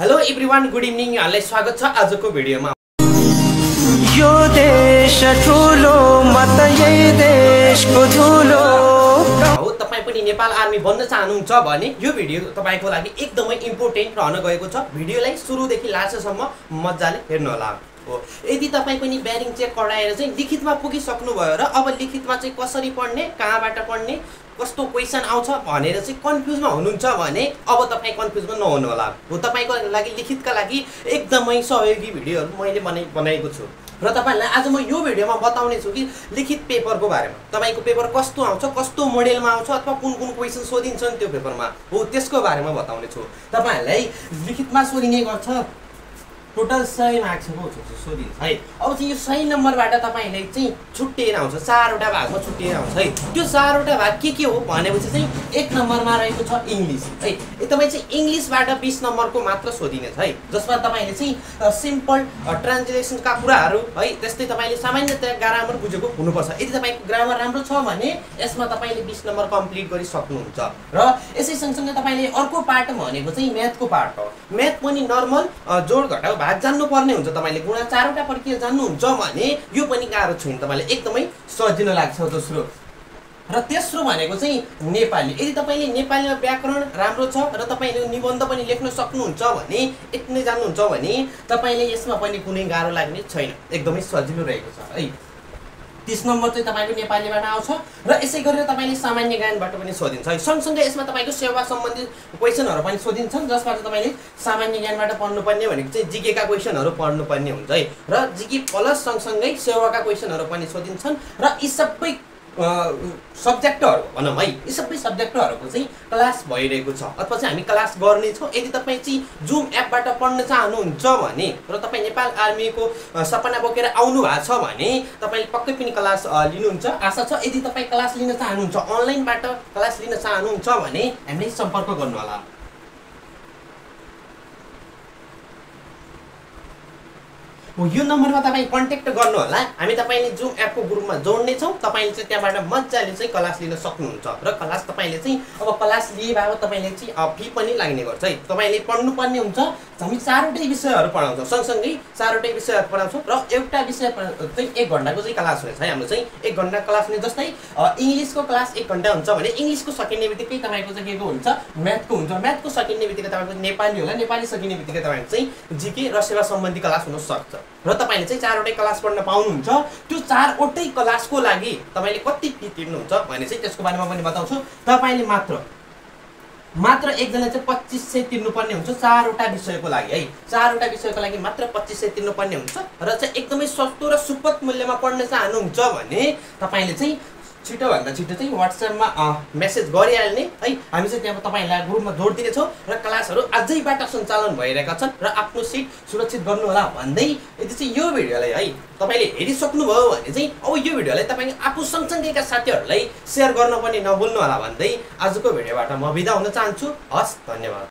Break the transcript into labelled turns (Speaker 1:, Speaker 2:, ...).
Speaker 1: Hello everyone, good evening. यहाँलाई स्वागत छ आजको भिडियोमा।
Speaker 2: यो देश ठुलो मत यही देशको धुलो
Speaker 1: हो तपाईं पनि नेपाल आर्मी बन्न चाहनुहुन्छ भने यो भिडियो तपाईको लागि एकदमै इम्पोर्टेन्ट रहन गएको छ। भिडियोलाई सुरुदेखि लास्टसम्म मजाले हेर्नु होला। हो यदि तपाईं पनि ब्यारिङ चेक गराएर चाहिँ लिखितमा पुगिसक्नु भयो र अब लिखितमा चाहिँ कसरी पढ्ने, कहाँबाट पढ्ने, कस्तो क्वेशन आउँछ भनेर चाहिँ कन्फ्युजमा हुनुहुन्छ भने अब तपाईं कन्फ्युजमा नहुनु होला। हो तपाईको लागि लिखितका लागि एकदमै सहयोगी भिडियोहरु मैले बनाएको छु र तपाईहरुलाई आज म यो भिडियोमा बताउने छु कि लिखित पेपरको बारेमा। तपाईको पेपर कस्तो आउँछ, कस्तो मोडेलमा आउँछ अथवा कुन कुन क्वेशन सोधिन्छन् त्यो पेपरमा, हो त्यसको बारेमा बताउने छु। तपाईहरुलाई लिखितमा सोधिने गर्छ टोटल 100 मार्क्सको सोधिन्छ है। अब चाहिँ यो 100 नम्बरबाट तपाईले चाहिँ छुट्टिएर आउँछ, 4 वटा भागमा छुट्टिएर आउँछ है। त्यो 4 वटा भाग के हो भनेपछि चाहिँ 1 नम्बरमा रहेको छ इंग्लिश है। तपाईँ चाहिँ इंग्लिशबाट 20 नम्बरको मात्र सोधिनेछ है, जसमा तपाईले चाहिँ सिम्पल ट्रान्सलेसनका कुराहरू है, त्यस्तै तपाईले सामान्यतया ग्रामर बुझेको हुनुपर्छ। यदि तपाईको ग्रामर राम्रो छ भने यसमा तपाईले 20 नम्बर कम्प्लिट गरि सक्नुहुन्छ। र यसै सँगसँगै तपाईले अर्को पार्ट भनेको चाहिँ म्याथको पार्ट हो। म्याथ पनि नर्मल जोड घटाउ भाग जान्नु पर्ने हुन्छ। तपाईले गुणा 4 वटा प्रक्रिया जान्नुहुन्छ भने यो पनि गाह्रो छैन, तपाईले एकदमै सजिलो लाग्छ। दोस्रो र तेस्रो भनेको चाहिँ नेपाली। यदि तपाईले नेपालीमा व्याकरण राम्रो छ र तपाईले निबन्ध पनि लेख्न सक्नुहुन्छ भने, यति जान्नुहुन्छ भने तपाईले यसमा पनि कुनै गाह्रो लाग्ने छैन, एकदमै सजिलो रहेको छ है। 30 नम्बर चाहिँ तपाईको नेपालीबाट आउँछ र यसै गरेर तपाईले सामान्य ज्ञानबाट पनि सोधिन्छ है। सँगसँगै यसमा तपाईको सेवा सम्बन्धी क्वेशनहरु पनि सोधिन्छन्, जसबाट तपाईले सामान्य ज्ञानबाट पढ्नुपर्ने भनेको चाहिँ जीके का क्वेशनहरु पढ्नुपर्ने हुन्छ है। र जीके प्लस सँगसँगै सेवाका क्वेशनहरु पनि सोधिन्छन् र यी सबै सब्जेक्टहरु भनौं है, यी सबै सब्जेक्टहरुको चाहिँ क्लास भइरहेको छ अथवा चाहिँ हामी क्लास गर्ने छौं। यदि तपाई चाहिँ जुम एपबाट पढ्न चाहनुहुन्छ भने र तपाई नेपाल आर्मीको सपना बोकेर आउनु भएको छ भने तपाईले पक्कै पनि क्लास लिनुहुन्छ आशा छ। यदि तपाई क्लास लिन चाहनुहुन्छ, अनलाइनबाट क्लास लिन चाहनुहुन्छ भने हामीलाई सम्पर्क गर्नु होला। यो नम्बरमा तपाई कन्ट्याक्ट गर्नु होला। हामी तपाईले जुम एपको ग्रुपमा जोड्ने छौं। तपाईले चाहिँ त्यहाँबाट मज्जाले चाहिँ क्लास लिन सक्नुहुन्छ र क्लास तपाईले चाहिँ अब क्लास लिए भए तपाईले चाहिँ फी पनि लाग्ने गर्छ है। तपाईले पढ्नु पर्ने हुन्छ। हामी 4 वटै विषयहरु पढाउँछौं, सँगसँगै 4 वटै विषयहरु पढाउँछौं र एउटा विषय चाहिँ 1 घण्टाको चाहिँ क्लास हुनेछ है। हाम्रो चाहिँ 1 घण्टा क्लास हुने। जस्तै इंग्लिशको क्लास 1 घण्टा हुन्छ भने इंग्लिशको सकिने बित्तिकै तपाईको चाहिँ केको हुन्छ, म्याथको हुन्छ। म्याथको सकिने बित्तिकै तपाईको नेपाली होला, नेपाली सकिने बित्तिकै तपाईको चाहिँ जीके र सेवा सम्बन्धी क्लास हुन सक्छ। र तपाईले चाहिँ 4 वटै क्लास पढ्न पाउनुहुन्छ। त्यो 4 वटै क्लासको लागि तपाईले कति फी तिर्नुहुन्छ भने चाहिँ त्यसको बारेमा पनि बताउँछु। तपाईले मात्र एकजना चाहिँ 2500 तिर्नुपर्ने हुन्छ 4 वटा विषयको लागि है। 4 वटा विषयको लागि मात्र 2500 तिर्नुपर्ने हुन्छ र चाहिँ एकदमै सस्तो र सुपथ मूल्यमा पढ्न चाहनुहुन्छ भने तपाईले चाहिँ छिटो भन्दा छिटो चाहिँ WhatsAppमा मेसेज गरिहाल्ने है। हामी चाहिँ त्यहाँ तपाईहरुलाई ग्रुपमा जोड्दिने छौं र क्लासहरु आजैबाट सञ्चालन भइरहेका छन् र आफ्नो सिट सुरक्षित गर्नु होला भन्दै यदि चाहिँ यो भिडियोलाई है तपाईले हेरिसक्नु भयो भने चाहिँ अब यो भिडियोलाई तपाईले आफू सँगसँगैका साथीहरुलाई शेयर गर्न पनि नभुल्नु होला भन्दै आजको भिडियोबाट म बिदा हुन चाहन्छु। हस्, धन्यवाद।